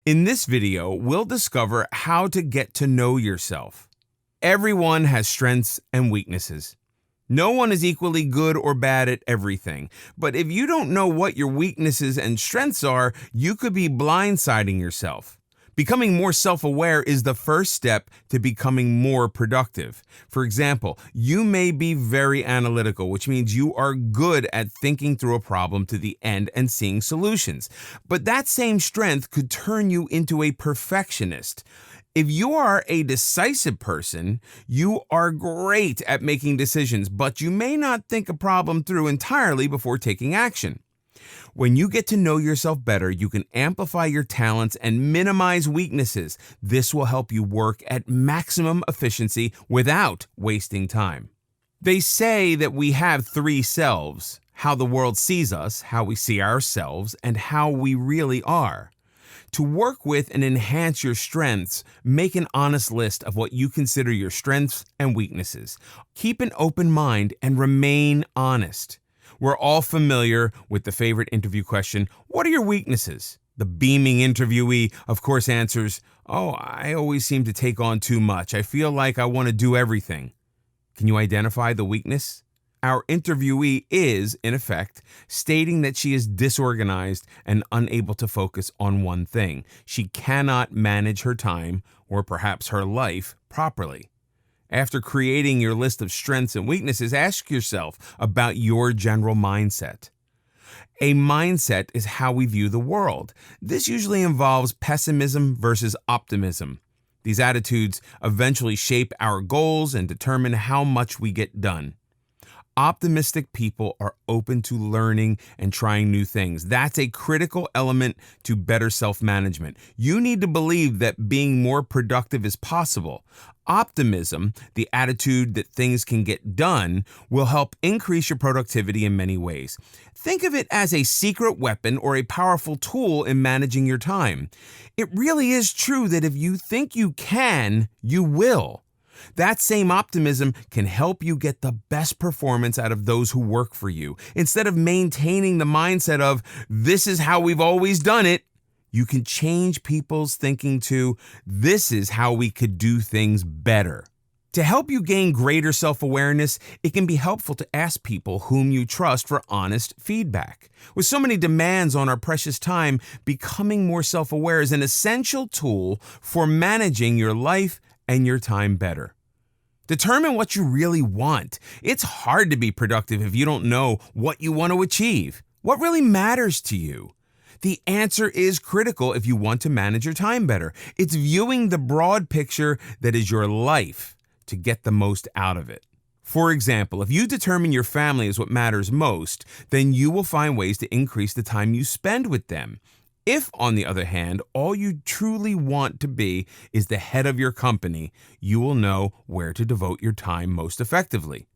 In this video, we'll discover how to get to know yourself. Everyone has strengths and weaknesses. No one is equally good or bad at everything, but if you don't know what your weaknesses and strengths are, you could be blindsiding yourself. Becoming more self-aware is the first step to becoming more productive. For example, you may be very analytical, which means you are good at thinking through a problem to the end and seeing solutions. But that same strength could turn you into a perfectionist. If you are a decisive person, you are great at making decisions, but you may not think a problem through entirely before taking action. When you get to know yourself better, you can amplify your talents and minimize weaknesses. This will help you work at maximum efficiency without wasting time. They say that we have three selves: how the world sees us, how we see ourselves, and how we really are. To work with and enhance your strengths, make an honest list of what you consider your strengths and weaknesses. Keep an open mind and remain honest. We're all familiar with the favorite interview question, what are your weaknesses? The beaming interviewee, of course, answers, I always seem to take on too much. I feel like I want to do everything. Can you identify the weakness? Our interviewee is, in effect, stating that she is disorganized and unable to focus on one thing. She cannot manage her time, or perhaps her life, properly. After creating your list of strengths and weaknesses, ask yourself about your general mindset. A mindset is how we view the world. This usually involves pessimism versus optimism. These attitudes eventually shape our goals and determine how much we get done. Optimistic people are open to learning and trying new things. That's a critical element to better self-management. You need to believe that being more productive is possible. Optimism, the attitude that things can get done, will help increase your productivity in many ways. Think of it as a secret weapon or a powerful tool in managing your time. It really is true that if you think you can, you will. That same optimism can help you get the best performance out of those who work for you. Instead of maintaining the mindset of, this is how we've always done it, you can change people's thinking to, this is how we could do things better. To help you gain greater self-awareness, it can be helpful to ask people whom you trust for honest feedback. With so many demands on our precious time, becoming more self-aware is an essential tool for managing your life and your time better. Determine what you really want. It's hard to be productive if you don't know what you want to achieve. What really matters to you? The answer is critical if you want to manage your time better. It's viewing the broad picture that is your life to get the most out of it. For example, if you determine your family is what matters most, then you will find ways to increase the time you spend with them. If, on the other hand, all you truly want to be is the head of your company, you will know where to devote your time most effectively.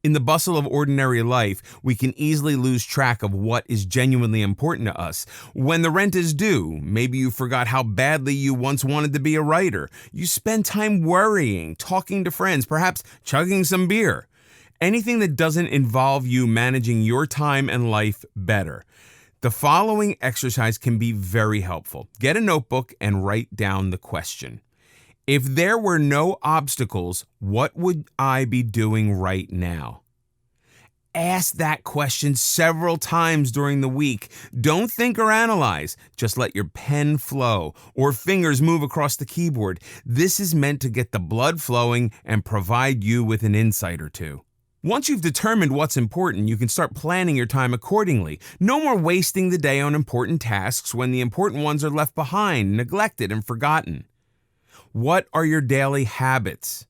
In the bustle of ordinary life, we can easily lose track of what is genuinely important to us. When the rent is due, maybe you forgot how badly you once wanted to be a writer. You spend time worrying, talking to friends, perhaps chugging some beer. Anything that doesn't involve you managing your time and life better. The following exercise can be very helpful. Get a notebook and write down the question. If there were no obstacles, what would I be doing right now? Ask that question several times during the week. Don't think or analyze. Just let your pen flow or fingers move across the keyboard. This is meant to get the blood flowing and provide you with an insight or two. Once you've determined what's important, you can start planning your time accordingly. No more wasting the day on important tasks when the important ones are left behind, neglected, and forgotten. What are your daily habits?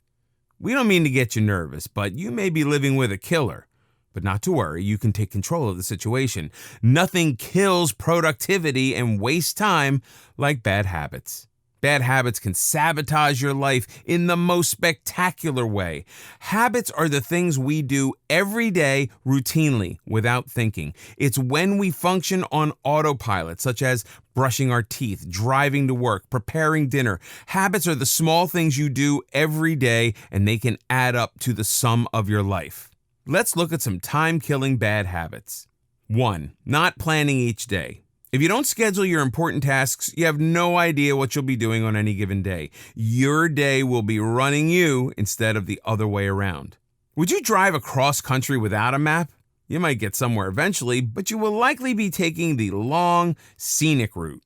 We don't mean to get you nervous, but you may be living with a killer. But not to worry, you can take control of the situation. Nothing kills productivity and wastes time like bad habits. Bad habits can sabotage your life in the most spectacular way. Habits are the things we do every day routinely without thinking. It's when we function on autopilot, such as brushing our teeth, driving to work, preparing dinner. Habits are the small things you do every day, and they can add up to the sum of your life. Let's look at some time-killing bad habits. 1. Not planning each day. If you don't schedule your important tasks, you have no idea what you'll be doing on any given day. Your day will be running you instead of the other way around. Would you drive across country without a map? You might get somewhere eventually, but you will likely be taking the long, scenic route.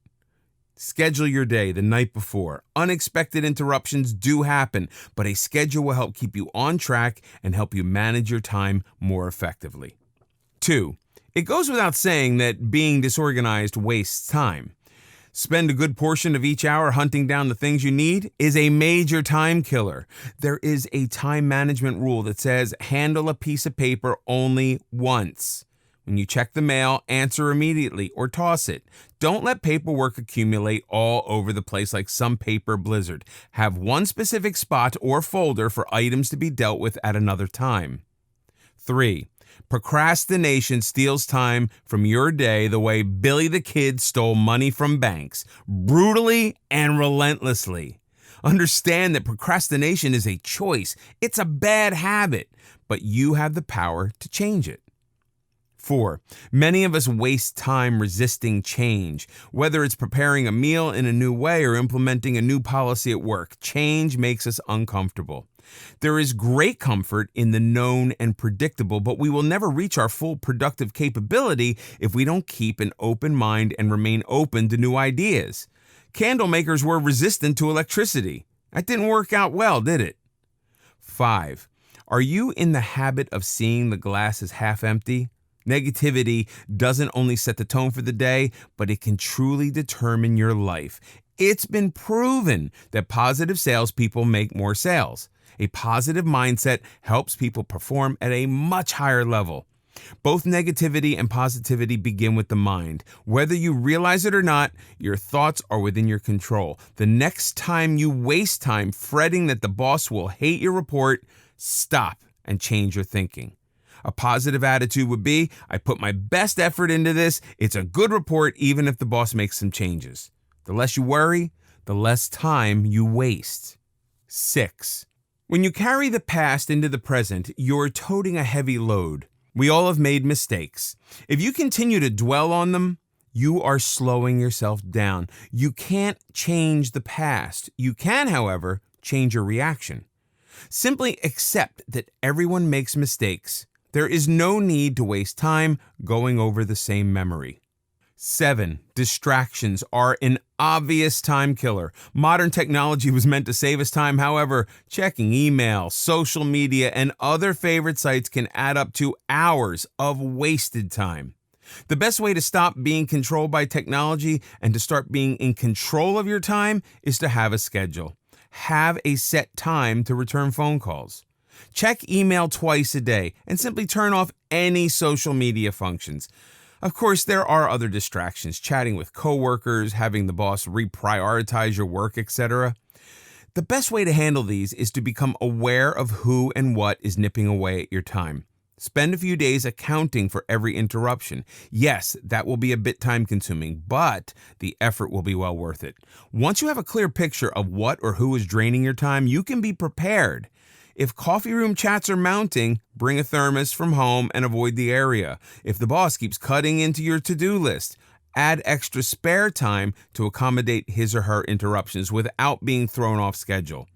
Schedule your day the night before. Unexpected interruptions do happen, but a schedule will help keep you on track and help you manage your time more effectively. 2. It goes without saying that being disorganized wastes time. Spend a good portion of each hour hunting down the things you need is a major time killer. There is a time management rule that says handle a piece of paper only once. When you check the mail, answer immediately or toss it. Don't let paperwork accumulate all over the place like some paper blizzard. Have one specific spot or folder for items to be dealt with at another time. 3. Procrastination steals time from your day the way Billy the Kid stole money from banks, brutally and relentlessly. Understand that procrastination is a choice. It's a bad habit, but you have the power to change it. 4. Many of us waste time resisting change. Whether it's preparing a meal in a new way or implementing a new policy at work, change makes us uncomfortable. There is great comfort in the known and predictable, but we will never reach our full productive capability if we don't keep an open mind and remain open to new ideas. Candle makers were resistant to electricity. That didn't work out well, did it? 5. Are you in the habit of seeing the glass as half empty? Negativity doesn't only set the tone for the day, but it can truly determine your life. It's been proven that positive salespeople make more sales. A positive mindset helps people perform at a much higher level. Both negativity and positivity begin with the mind. Whether you realize it or not, your thoughts are within your control. The next time you waste time fretting that the boss will hate your report, stop and change your thinking. A positive attitude would be, I put my best effort into this. It's a good report even if the boss makes some changes. The less you worry, the less time you waste. 6. When you carry the past into the present, you're toting a heavy load. We all have made mistakes. If you continue to dwell on them, you are slowing yourself down. You can't change the past. You can, however, change your reaction. Simply accept that everyone makes mistakes. There is no need to waste time going over the same memory. 7. Distractions are an obvious time killer. Modern technology was meant to save us time. However, checking email, social media, and other favorite sites can add up to hours of wasted time. The best way to stop being controlled by technology and to start being in control of your time is to have a schedule. Have a set time to return phone calls. Check email twice a day and simply turn off any social media functions. Of course, there are other distractions, chatting with coworkers, having the boss reprioritize your work, etc. The best way to handle these is to become aware of who and what is nipping away at your time. Spend a few days accounting for every interruption. Yes, that will be a bit time-consuming, but the effort will be well worth it. Once you have a clear picture of what or who is draining your time, you can be prepared. If coffee room chats are mounting, bring a thermos from home and avoid the area. If the boss keeps cutting into your to-do list, add extra spare time to accommodate his or her interruptions without being thrown off schedule.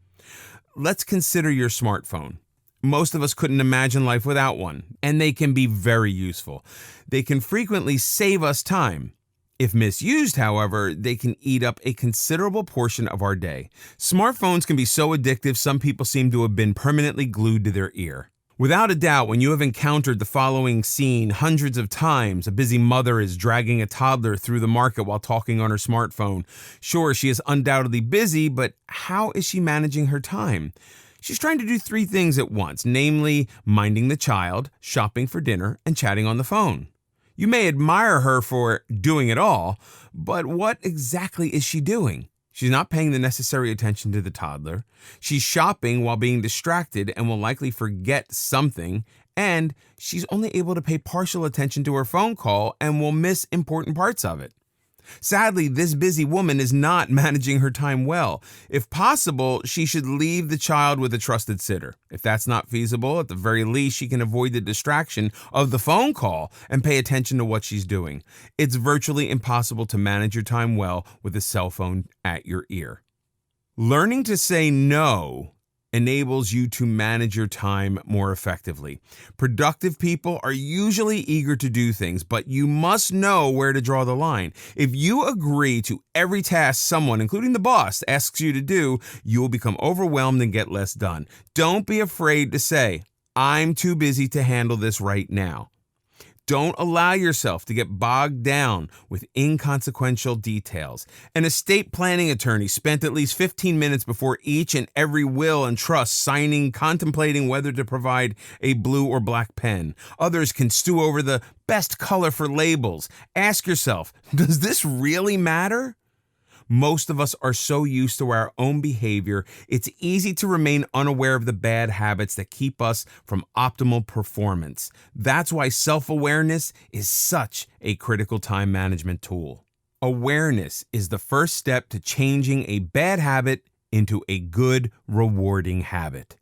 Let's consider your smartphone. Most of us couldn't imagine life without one, and they can be very useful. They can frequently save us time. If misused, however, they can eat up a considerable portion of our day. Smartphones can be so addictive, some people seem to have been permanently glued to their ear. Without a doubt, when you have encountered the following scene hundreds of times, a busy mother is dragging a toddler through the market while talking on her smartphone. Sure, she is undoubtedly busy, but how is she managing her time? She's trying to do 3 things at once, namely minding the child, shopping for dinner, and chatting on the phone. You may admire her for doing it all, but what exactly is she doing? She's not paying the necessary attention to the toddler. She's shopping while being distracted and will likely forget something, and she's only able to pay partial attention to her phone call and will miss important parts of it. Sadly, this busy woman is not managing her time well. If possible, she should leave the child with a trusted sitter. If that's not feasible, at the very least, she can avoid the distraction of the phone call and pay attention to what she's doing. It's virtually impossible to manage your time well with a cell phone at your ear. Learning to say no enables you to manage your time more effectively. Productive people are usually eager to do things, but you must know where to draw the line. If you agree to every task someone, including the boss, asks you to do, you will become overwhelmed and get less done. Don't be afraid to say, "I'm too busy to handle this right now." Don't allow yourself to get bogged down with inconsequential details. An estate planning attorney spent at least 15 minutes before each and every will and trust signing, contemplating whether to provide a blue or black pen. Others can stew over the best color for labels. Ask yourself, does this really matter? Most of us are so used to our own behavior, it's easy to remain unaware of the bad habits that keep us from optimal performance. That's why self-awareness is such a critical time management tool. Awareness is the first step to changing a bad habit into a good, rewarding habit.